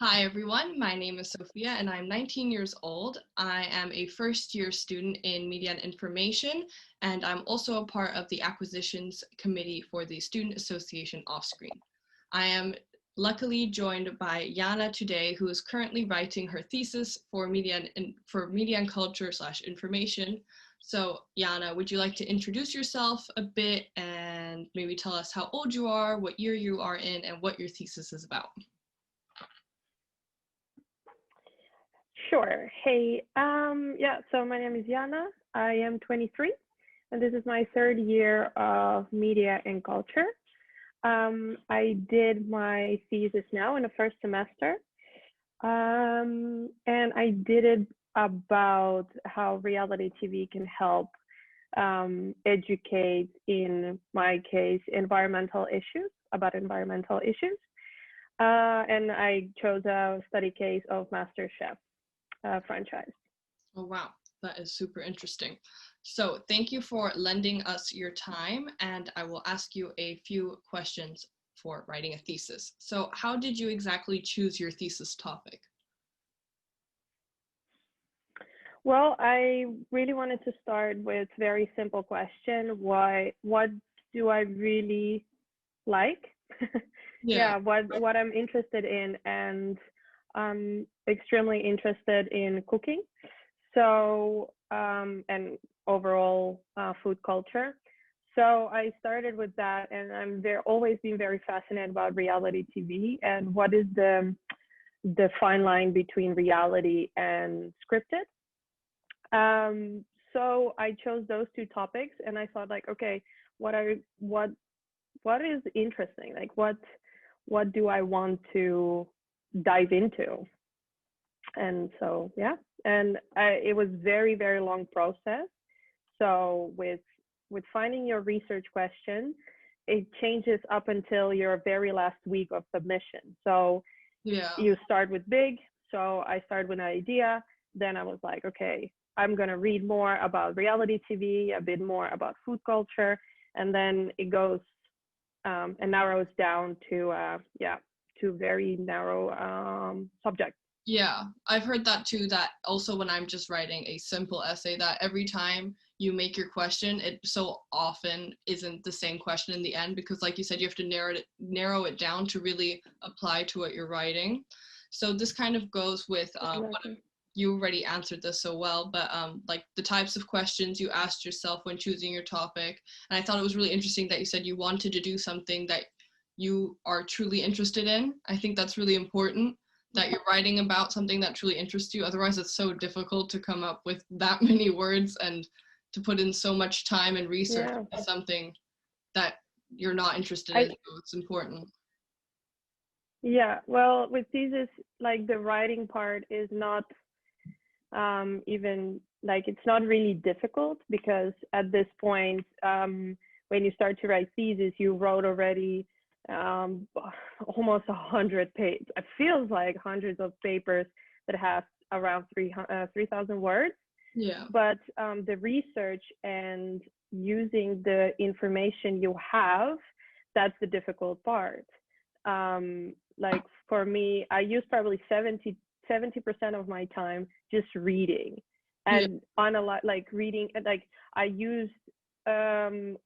Hi everyone, my name is Sophia and I'm 19 years old. I am a first year student in Media and Information, and I'm also a part of the acquisitions committee for the Student Association Offscreen. I am luckily joined by Jaana today, who is currently writing her thesis for media and culture / information. So Jaana, would you like to introduce yourself a bit and maybe tell us how old you are, what year you are in, and what your thesis is about? Sure. Hey, so my name is Jaana. I am 23, and this is my third year of media and culture. I did my thesis now in the first semester, and I did it about how reality TV can help educate, in my case, environmental issues, and I chose a study case of MasterChef franchise. Oh, wow. That is super interesting. So thank you for lending us your time, and I will ask you a few questions for writing a thesis. So how did you exactly choose your thesis topic? Well, I really wanted to start with very simple question. What do I really like? Yeah. What I'm interested in, and I'm extremely interested in cooking. So, and overall food culture. So I started with that, and always been very fascinated about reality TV and what is the fine line between reality and scripted. So I chose those two topics, and I thought like, okay, what is interesting? Like what do I want to dive into? And so yeah, and it was very long process. So with finding your research question, it changes up until your very last week of submission. So Yeah. you start with big. So I started with an idea. Then I was like, okay, I'm gonna read more about reality TV, a bit more about food culture, and then it goes and narrows down to very narrow subjects. Yeah, I've heard that too, that also when I'm just writing a simple essay, that every time you make your question, it so often isn't the same question in the end, because like you said, you have to narrow it down to really apply to what you're writing. So this kind of goes with Exactly. you already answered this so well, but like the types of questions you asked yourself when choosing your topic. And I thought it was really interesting that you said you wanted to do something that you are truly interested in. I think that's really important, that you're writing about something that truly interests you. Otherwise, it's so difficult to come up with that many words and to put in so much time and research Yeah. into something that you're not interested in. I So it's important. Yeah, well, with thesis, like the writing part is not even like it's not really difficult, because at this point, when you start to write thesis, you wrote already um, almost 100 pages. It feels like hundreds of papers that have around 3,000 words. Yeah. But the research and using the information you have, that's the difficult part. Like for me, I use probably 70% of my time just reading Yeah. and like reading, like I used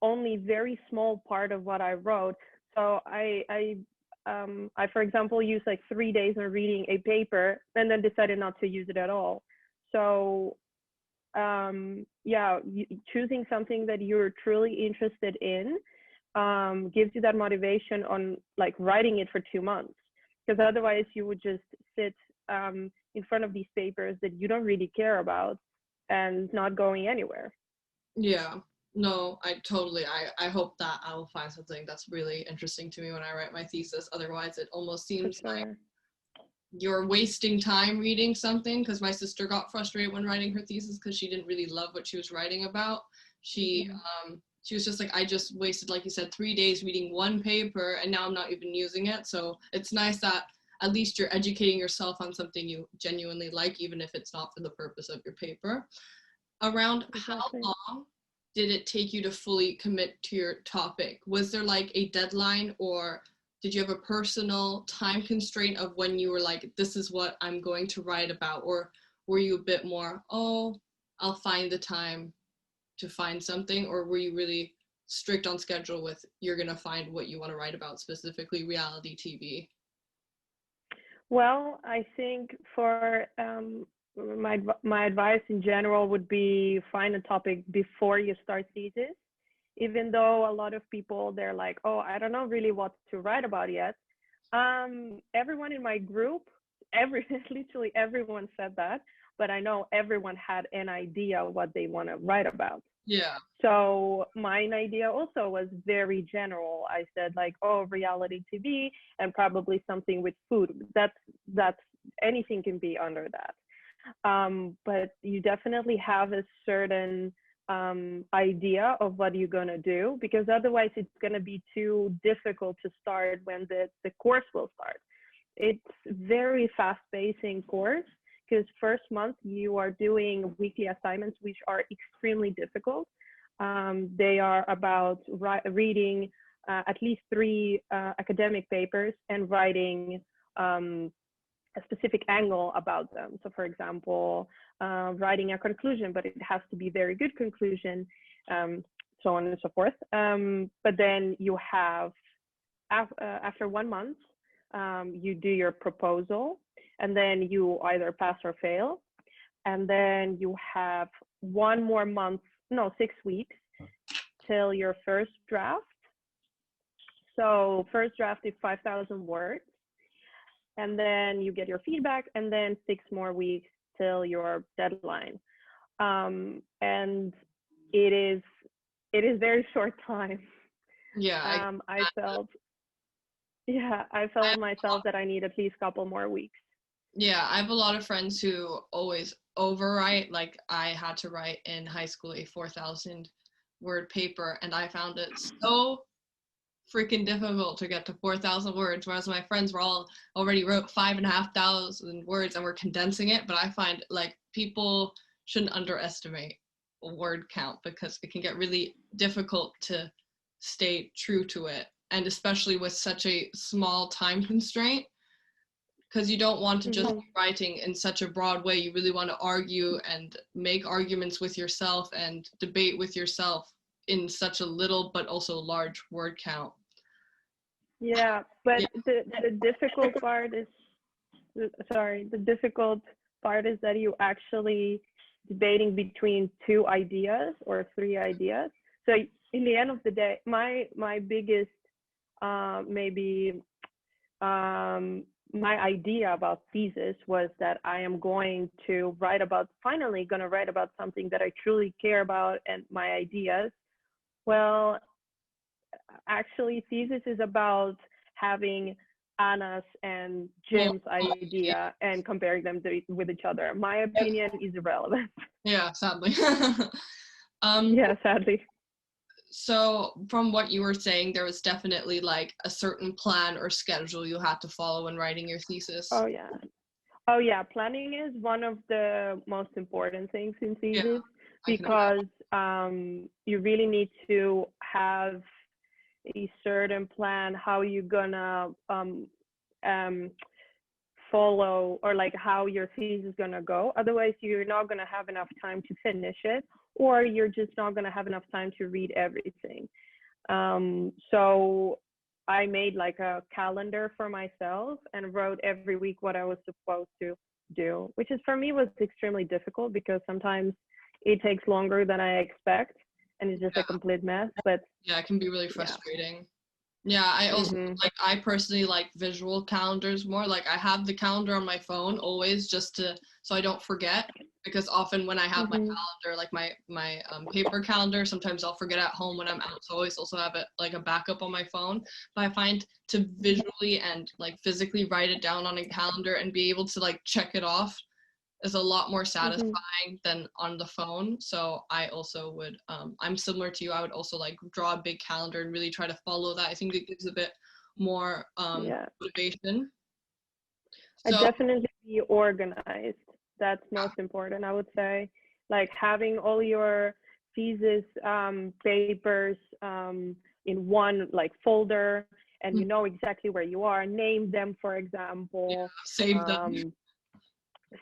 only very small part of what I wrote. So I for example used like 3 days on reading a paper and then decided not to use it at all. So choosing something that you're truly interested in gives you that motivation on like writing it for 2 months, because otherwise you would just sit in front of these papers that you don't really care about and not going anywhere. Yeah. No, I hope that I will find something that's really interesting to me when I write my thesis. Otherwise, it almost For seems like sure. you're wasting time reading something, because my sister got frustrated when writing her thesis because she didn't really love what she was writing about. She she was just like, I just wasted, like you said, 3 days reading one paper and now I'm not even using it. So it's nice that at least you're educating yourself on something you genuinely like, even if it's not for the purpose of your paper. Around how Exactly. long did it take you to fully commit to your topic? Was there like a deadline, or did you have a personal time constraint of when you were like, this is what I'm going to write about? Or were you a bit more, oh, I'll find the time to find something? Or were you really strict on schedule with you're going to find what you want to write about, specifically reality TV? Well, I think for my advice in general would be find a topic before you start thesis. Even though a lot of people, they're like, oh, I don't know really what to write about yet. Everyone in my group, literally everyone said that, but I know everyone had an idea what they want to write about. Yeah. So my idea also was very general. I said like, oh, reality TV and probably something with food. That's anything can be under that. But you definitely have a certain idea of what you're gonna do, because otherwise it's gonna be too difficult to start when the course will start. It's very fast-pacing course, because first month you are doing weekly assignments which are extremely difficult. They are about reading at least 3 academic papers and writing a specific angle about them. So for example, writing a conclusion, but it has to be very good conclusion, so on and so forth. But then you have, after 1 month, you do your proposal, and then you either pass or fail. And then you have 1 more month, no, 6 weeks till your first draft. So first draft is 5,000 words. And then you get your feedback, and then 6 more weeks till your deadline. And it is very short time. Yeah. I felt myself that I need at least a couple more weeks. Yeah, I have a lot of friends who always overwrite. Like I had to write in high school a 4,000 word paper, and I found it so freaking difficult to get to 4,000 words, whereas my friends were all already wrote 5,500 words and were condensing it. But I find like people shouldn't underestimate a word count, because it can get really difficult to stay true to it, and especially with such a small time constraint, because you don't want to just be writing in such a broad way. You really want to argue and make arguments with yourself and debate with yourself in such a little but also large word count. Yeah, but the difficult part is, the difficult part is that you actually debating between 2 ideas or 3 ideas. So in the end of the day, my biggest my idea about thesis was that I am going to finally going to write about something that I truly care about and my ideas. Well, actually, thesis is about having Anna's and Jim's idea and comparing them with each other. My opinion is irrelevant. Yeah, sadly. Yeah, sadly. So from what you were saying, there was definitely like a certain plan or schedule you had to follow when writing your thesis. Oh yeah, planning is one of the most important things in thesis, because you really need to have a certain plan how you're gonna follow, or like how your thesis is gonna go. Otherwise you're not gonna have enough time to finish it, or you're just not gonna have enough time to read everything. So I made like a calendar for myself and wrote every week what I was supposed to do, which is for me was extremely difficult, because sometimes it takes longer than I expect and it's just a complete mess. But yeah, it can be really frustrating. Yeah, I also I personally like visual calendars more. Like I have the calendar on my phone always, just so I don't forget, because often when I have my calendar, like my paper calendar, sometimes I'll forget at home when I'm out. So I always also have it like a backup on my phone. But I find to visually and like physically write it down on a calendar and be able to like check it off is a lot more satisfying than on the phone. So I also would, I'm similar to you. I would also like draw a big calendar and really try to follow that. I think it gives a bit more motivation. So, I definitely be organized. That's most important, I would say. Like having all your thesis papers in one like folder, and you know exactly where you are. Name them, for example. Save them.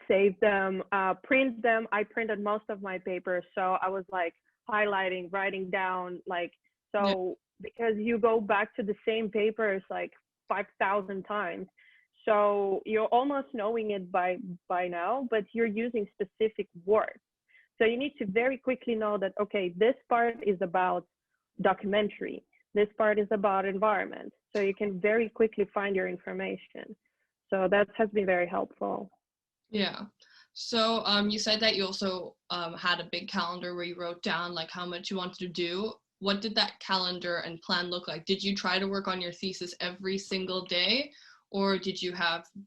Save them, print them. I printed most of my papers, so I was like highlighting, writing down, like, so because you go back to the same papers like 5,000 times, so you're almost knowing it by now, but you're using specific words. So you need to very quickly know that, okay, this part is about documentary, this part is about environment, so you can very quickly find your information. So that has been very helpful. Yeah. So you said that you also had a big calendar where you wrote down like how much you wanted to do. What did that calendar and plan look like? Did you try to work on your thesis every single day, or did you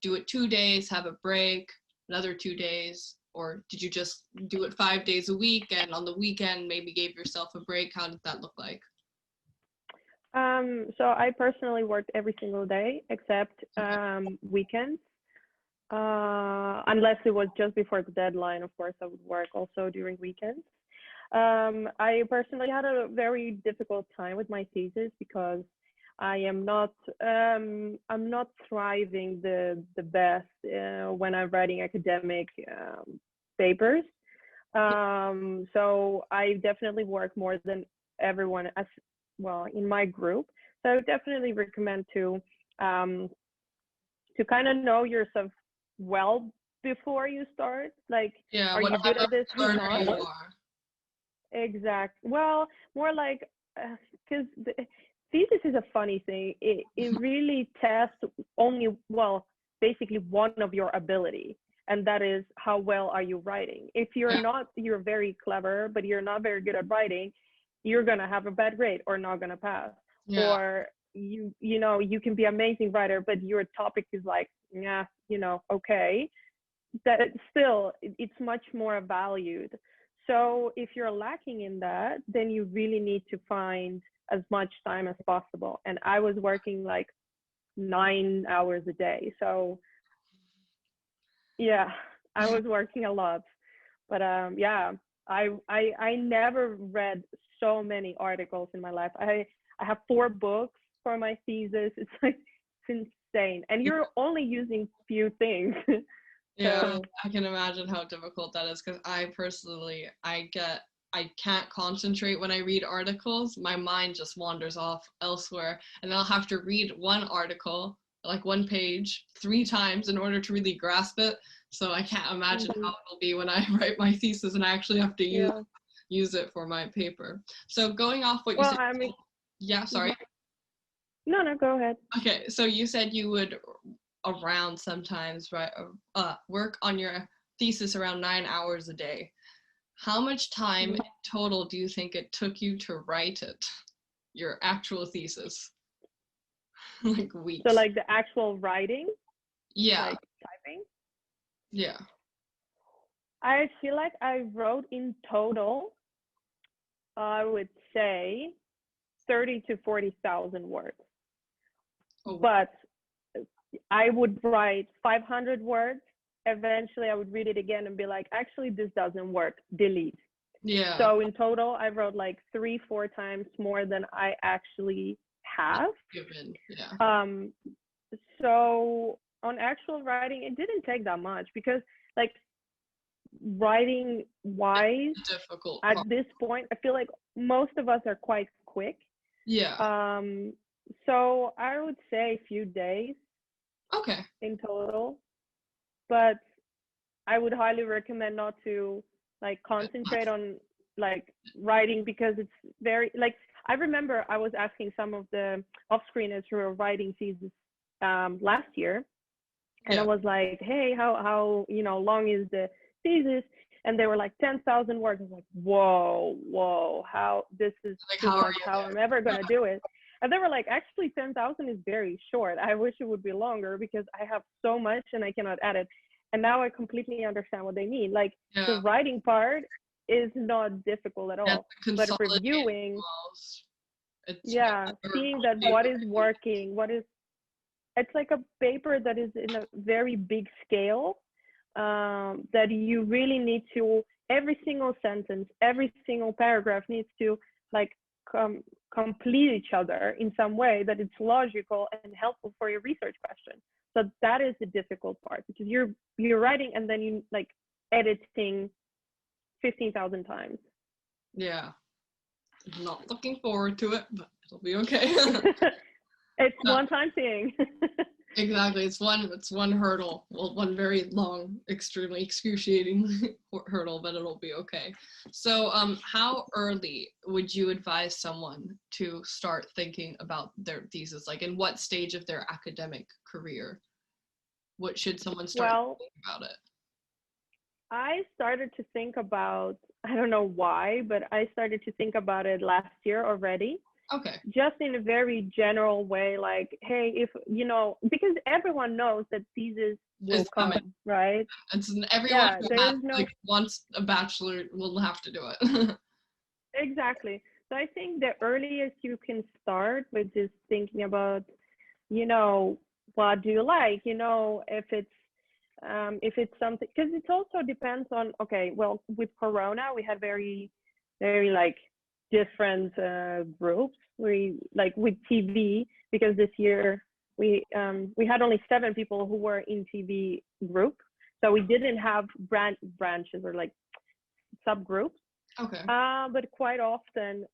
do it 2 days, have a break, another 2 days, or did you just do it 5 days a week and on the weekend maybe gave yourself a break? How did that look like? So I personally worked every single day except weekends. Unless it was just before the deadline, of course, I would work also during weekends. I personally had a very difficult time with my thesis because I'm not thriving the best when I'm writing academic papers. So I definitely work more than everyone as well in my group. So I would definitely recommend to kind of know yourself well before you start. Like, are you good at this or not? Exact. Well, more like, because thesis is a funny thing. It really tests only, well, basically one of your ability, and that is how well are you writing. If you're very clever, but you're not very good at writing, you're gonna have a bad grade or not gonna pass. Yeah. Or you can be amazing writer, but your topic is like, yeah, okay. That it's much more valued. So if you're lacking in that, then you really need to find as much time as possible. And I was working like 9 hours a day. So yeah, I was working a lot. But yeah, I never read so many articles in my life. I have 4 books for my thesis. It's like, it's insane. And you're only using few things. Yeah, So, I can imagine how difficult that is because I personally, I can't concentrate when I read articles. My mind just wanders off elsewhere, and I'll have to read one article, like one page, 3 times in order to really grasp it. So I can't imagine how it'll be when I write my thesis and I actually have to use it for my paper. So going off what you said, I mean, yeah, sorry. No, go ahead. Okay, so you said you would around sometimes, right? Work on your thesis around 9 hours a day. How much time in total do you think it took you to write it, your actual thesis? Like weeks. So like the actual writing? Yeah. Like typing? Yeah. I feel like I wrote in total, I would say 30 to 40,000 words. Oh. But I would write 500 words. Eventually I would read it again and be like, actually, this doesn't work, delete. Yeah. So in total, I wrote like 3-4 times more than I actually have. Given. Yeah. So on actual writing, it didn't take that much because like writing wise, difficult at this point, I feel like most of us are quite quick. Yeah. So I would say a few days. Okay. In total, but I would highly recommend not to like concentrate on like writing because it's very like I remember I was asking some of the off-screeners who were writing thesis last year, and I was like, hey, how long is the thesis? And they were like 10,000 words. I was like, whoa, how this is like how I'm ever gonna do it. And they were like, actually 10,000 is very short. I wish it would be longer because I have so much and I cannot edit. And now I completely understand what they mean. Like the writing part is not difficult at all, but reviewing, seeing that what is working, it's like a paper that is in a very big scale, that you really need to, every single sentence, every single paragraph needs to like complete each other in some way that it's logical and helpful for your research question. So that is the difficult part, because you're writing and then you like editing 15,000 times. Yeah. I'm not looking forward to it, but it'll be okay. It's one-time thing. Exactly. It's one hurdle. Well, one very long, extremely excruciating hurdle, but it'll be okay. So, how early would you advise someone to start thinking about their thesis? Like, in what stage of their academic career? What should someone start thinking about it? I started to think about, I don't know why, but I started to think about it last year already. Okay. Just in a very general way, like, hey, if, you know, because everyone knows that thesis will come, right? It's everyone who like wants a bachelor will have to do it. Exactly. So I think the earliest you can start with just thinking about, you know, what do you like? You know, if it's something, because it also depends on, okay, well, with Corona, we had very, very like different groups. We like with TV, because this year we had only 7 people who were in TV group, so we didn't have branches or like subgroups. Okay. But quite often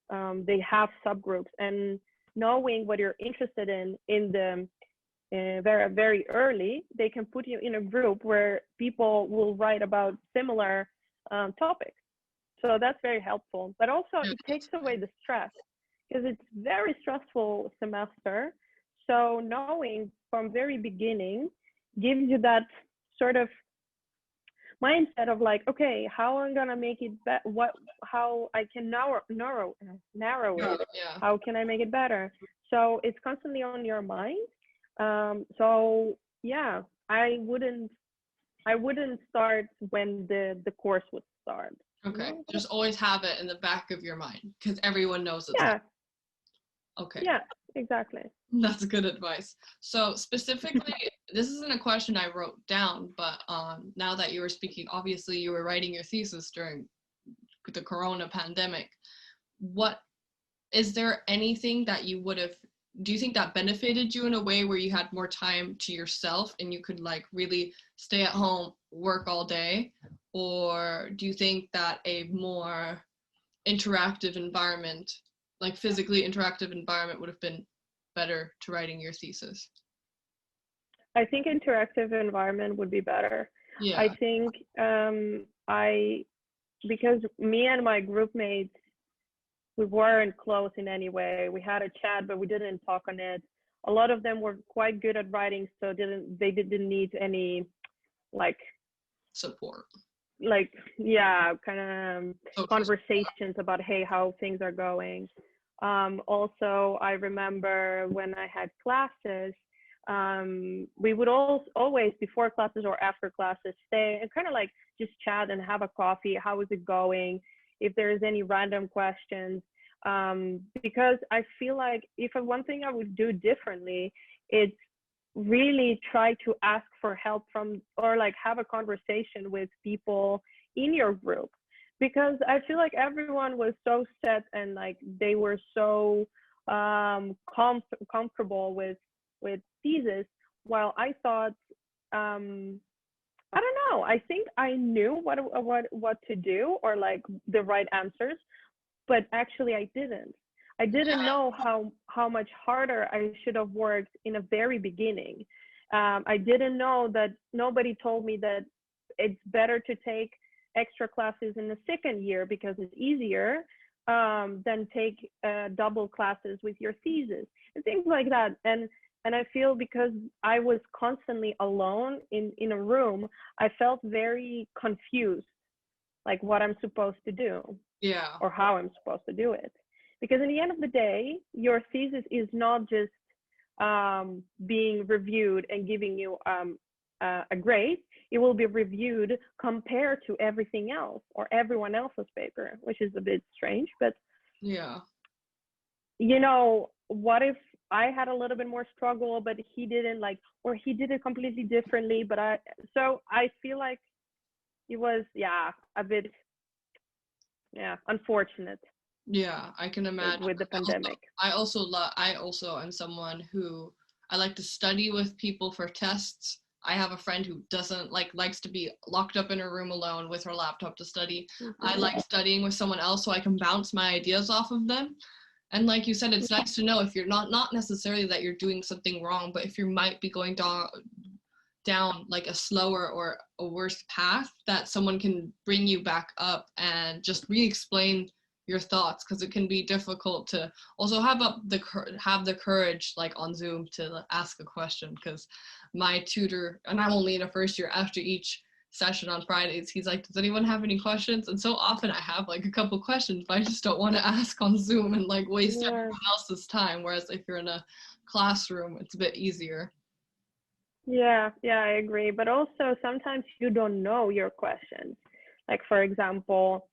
they have subgroups, and knowing what you're interested in the very, very early, they can put you in a group where people will write about similar topics. So that's very helpful. But also it takes away the stress, because it's very stressful semester. So knowing from very beginning gives you that sort of mindset of like, okay, how I'm gonna make it how I can narrow it. Yeah. How can I make it better? So it's constantly on your mind. So yeah, I wouldn't start when the course would start. Okay. Just always have it in the back of your mind, because everyone knows it's yeah. Okay. Yeah, exactly. That's good advice. So specifically, this isn't a question I wrote down, but now that you were speaking, obviously you were writing your thesis during the Corona pandemic. Is there anything that you would have, do you think that benefited you in a way where you had more time to yourself and you could like really stay at home, work all day? Or do you think that a more interactive environment, like physically interactive environment, would have been better to writing your thesis? I think interactive environment would be better. Yeah. I think because me and my group mates, we weren't close in any way. We had a chat, but we didn't talk on it. A lot of them were quite good at writing, so they didn't need any like support. Like, yeah, kind of conversations about, hey, how things are going. Also, I remember when I had classes, we would always before classes or after classes stay and kind of like just chat and have a coffee. How is it going? If there's any random questions, because I feel like if one thing I would do differently, it's really try to ask for help from, or like have a conversation with people in your group, because I feel like everyone was so set and like they were so comfortable with thesis, while I thought I don't know, I think I knew what to do or like the right answers, but actually I didn't know how much harder I should have worked in a very beginning. I didn't know that nobody told me that it's better to take extra classes in the second year because it's easier than take double classes with your thesis and things like that. And I feel because I was constantly alone in a room, I felt very confused, like what I'm supposed to do, or how I'm supposed to do it. Because in the end of the day, your thesis is not just being reviewed and giving you a grade. It will be reviewed compared to everything else or everyone else's paper, which is a bit strange. But yeah, you know, what if I had a little bit more struggle, but he didn't, like, or he did it completely differently? But I feel like it was a bit unfortunate. Yeah, I can imagine. with the pandemic. I also am someone who I like to study with people for tests. I have a friend who doesn't likes to be locked up in her room alone with her laptop to study. I like studying with someone else so I can bounce my ideas off of them. And like you said, it's nice to know if you're not necessarily that you're doing something wrong, but if you might be going down like a slower or a worse path, that someone can bring you back up and just re-explain your thoughts, because it can be difficult to also have the courage like on Zoom to ask a question, because my tutor, and I'm only in a first year, after each session on Fridays, he's like, does anyone have any questions? And so often I have like a couple questions, but I just don't want to ask on Zoom and like waste everyone else's time, whereas if you're in a classroom it's a bit easier. Yeah, I agree. But also sometimes you don't know your questions. Like for example,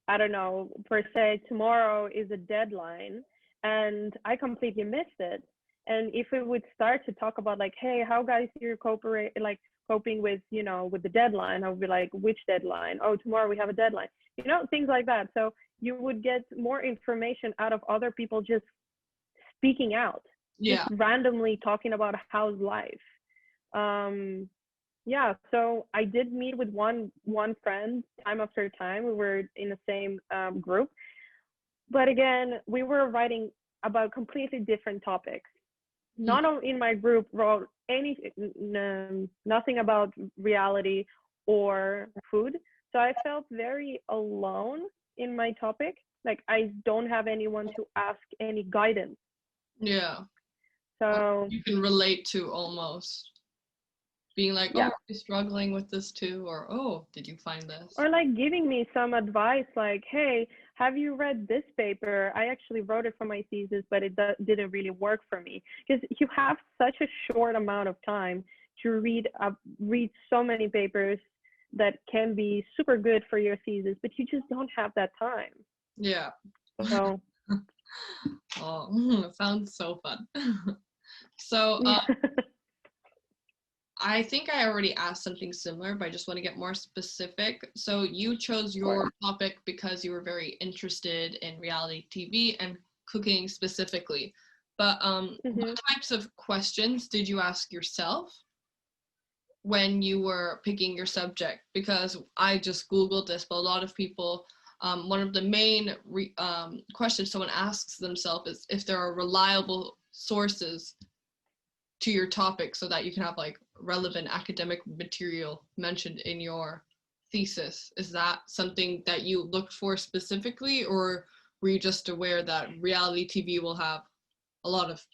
I don't know, per se, tomorrow is a deadline and I completely missed it. And if we would start to talk about like, hey, how guys you're coping with, with the deadline, I would be like, which deadline? Oh, tomorrow we have a deadline. Things like that. So you would get more information out of other people just speaking out. Yeah. Just randomly talking about how's life. Yeah, so I did meet with one friend time after time. We were in the same group, but again, we were writing about completely different topics. None of in my group wrote nothing about reality or food. So I felt very alone in my topic. Like I don't have anyone to ask any guidance. Yeah. So you can relate to almost being like, oh, are you struggling with this too? Or, oh, did you find this? Or like giving me some advice like, hey, have you read this paper? I actually wrote it for my thesis, but it didn't really work for me. Because you have such a short amount of time to read so many papers that can be super good for your thesis, but you just don't have that time. Yeah. So. Oh, sounds so fun. So I think I already asked something similar, but I just want to get more specific. So you chose your topic because you were very interested in reality TV and cooking specifically. But what types of questions did you ask yourself when you were picking your subject? Because I just Googled this, but a lot of people, one of the main questions someone asks themselves is if there are reliable sources to your topic so that you can have like relevant academic material mentioned in your thesis. Is that something that you looked for specifically, or were you just aware that reality TV will have a lot of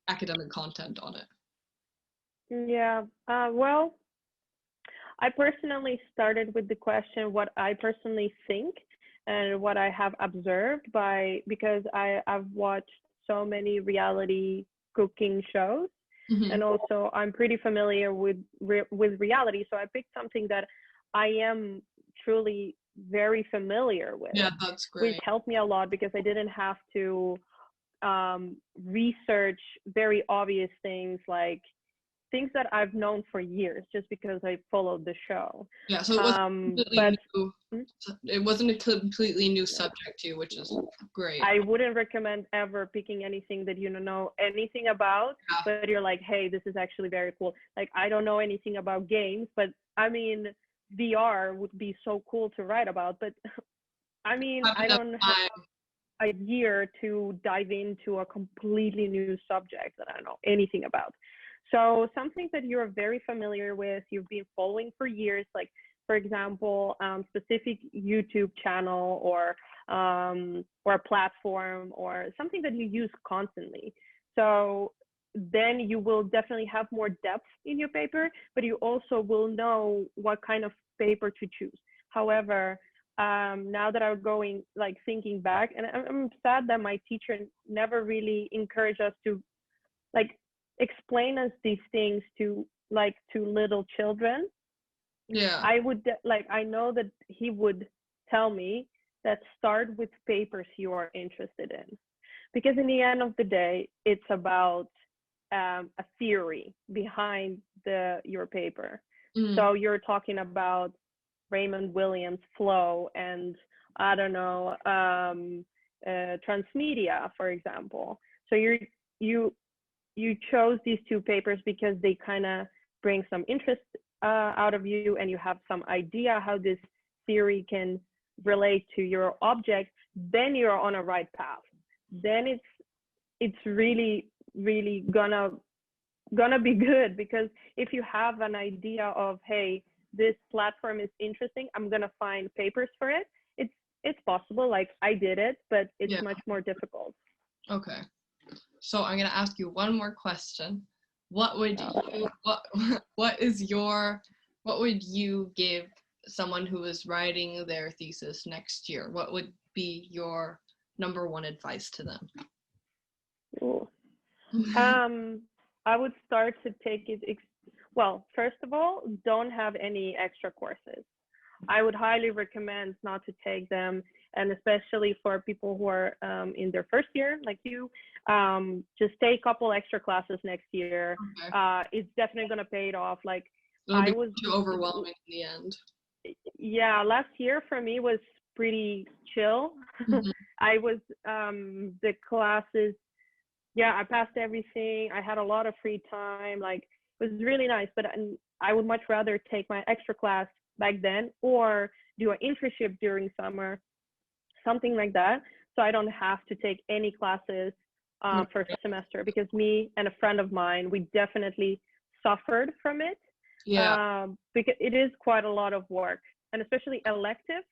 academic content on it? Yeah, well, I personally started with the question what I personally think and what I have observed because I've watched so many reality cooking shows. And also I'm pretty familiar with reality, so I picked something that I am truly very familiar with. Yeah, that's great. Which helped me a lot because I didn't have to research very obvious things like things that I've known for years just because I followed the show. Yeah, so it wasn't a completely new subject to you, which is great. I wouldn't recommend ever picking anything that you don't know anything about, but you're like, hey, this is actually very cool. Like, I don't know anything about games, but I mean, VR would be so cool to write about, but I mean, I don't have a year to dive into a completely new subject that I don't know anything about. So something that you're very familiar with, you've been following for years, like for example, specific YouTube channel or a platform or something that you use constantly. So then you will definitely have more depth in your paper, but you also will know what kind of paper to choose. However, now that I'm going like thinking back, and I'm sad that my teacher never really encouraged us to like explain us these things to little children. Yeah, I would I know that he would tell me that start with papers you are interested in, because in the end of the day it's about a theory behind your paper. So you're talking about Raymond Williams' flow and I don't know, transmedia, for example. So you chose these two papers because they kind of bring some interest out of you, and you have some idea how this theory can relate to your object. Then you're on a right path. Then it's really gonna be good, because if you have an idea of, hey, this platform is interesting, I'm gonna find papers for it. It's possible, like I did it, but it's much more difficult. Okay. So I'm gonna ask you one more question. What would you what would you give someone who is writing their thesis next year? What would be your number one advice to them? Ooh. I would start to take it. Well, first of all, don't have any extra courses. I would highly recommend not to take them, and especially for people who are in their first year, like you, just take a couple extra classes next year. Okay. It's definitely gonna pay it off. Like, I was too overwhelming in the end. Yeah, last year for me was pretty chill. Mm-hmm. I was the classes. Yeah, I passed everything. I had a lot of free time. Like, it was really nice. But I would much rather take my extra class back then, or do an internship during summer, something like that. So I don't have to take any classes first semester, because me and a friend of mine, we definitely suffered from it. Yeah. Because it is quite a lot of work, and especially electives.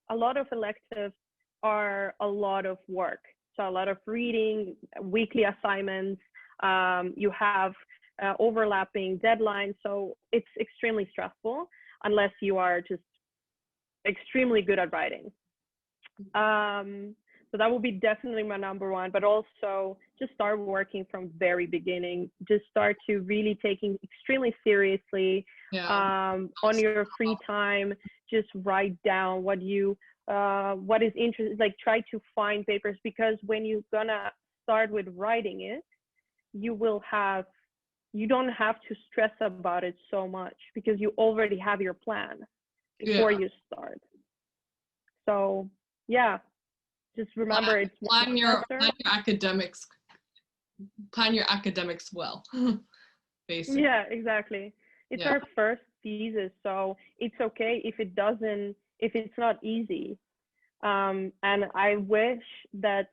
A lot of electives are a lot of work. So a lot of reading, weekly assignments. You have overlapping deadlines. So it's extremely stressful unless you are just extremely good at writing. So that will be definitely my number one, but also just start working from very beginning. Just start to really taking extremely seriously on your free time. Just write down what is interesting, like try to find papers, because when you're gonna start with writing it, you don't have to stress about it so much, because you already have your plan before you start. So yeah, just remember it's plan your academics well. Basically. Yeah, exactly. It's our first thesis, so it's okay if it's not easy. And I wish that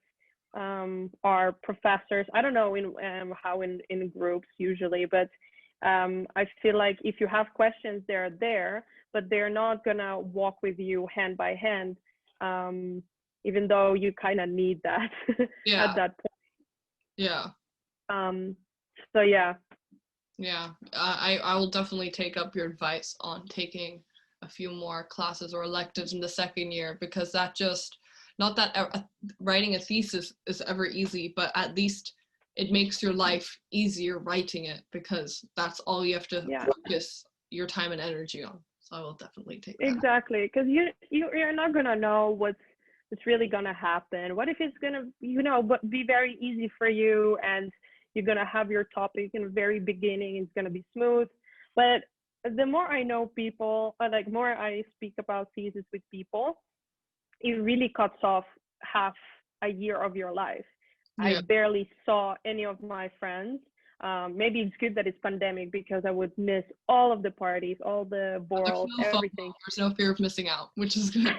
our professors, I don't know how in groups usually, but I feel like if you have questions, they're there, but they're not gonna walk with you hand by hand, even though you kind of need that at that point. Yeah. So yeah. Yeah, I will definitely take up your advice on taking a few more classes or electives in the second year, because that just, not that writing a thesis is ever easy, but at least it makes your life easier writing it, because that's all you have to focus your time and energy on. So I will definitely take that. Exactly, because you're not gonna know what's really gonna happen. What if it's gonna be very easy for you, and you're gonna have your topic in the very beginning, it's gonna be smooth. But the more I know people, like more I speak about thesis with people, it really cuts off half a year of your life. I barely saw any of my friends. Maybe it's good that it's pandemic, because I would miss all of the parties, all the balls, everything. There's no fear of missing out, which is good.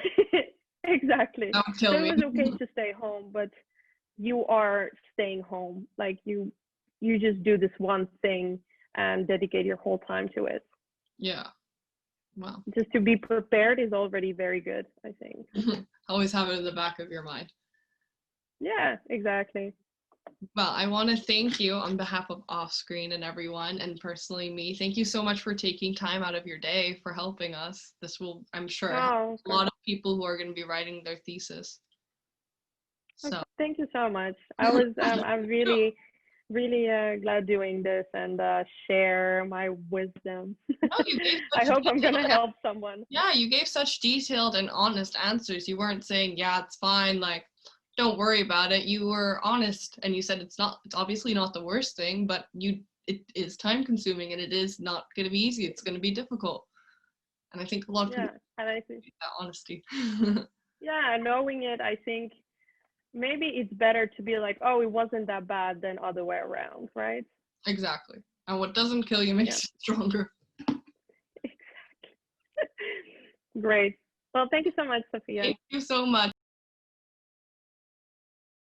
Exactly. So it was okay to stay home, but you are staying home. Like you just do this one thing and dedicate your whole time to it. Yeah. Wow. Just to be prepared is already very good, I think. Always have it in the back of your mind. Yeah, exactly. Well, I want to thank you on behalf of Offscreen and everyone, and personally me. Thank you so much for taking time out of your day for helping us. This will, I'm sure, help a lot of people who are going to be writing their thesis. So thank you so much. I'm really glad doing this and share my wisdom. I hope I'm gonna help someone. Yeah, you gave such detailed and honest answers. You weren't saying, yeah, it's fine, like, don't worry about it. You were honest, and you said it's obviously not the worst thing, but it is time consuming, and it is not going to be easy. It's going to be difficult. And I think a lot of people need that honesty. Yeah, knowing it, I think maybe it's better to be like, oh, it wasn't that bad than other way around, right? Exactly. And what doesn't kill you makes you stronger. Exactly. Great. Well, thank you so much, Sophia. Thank you so much.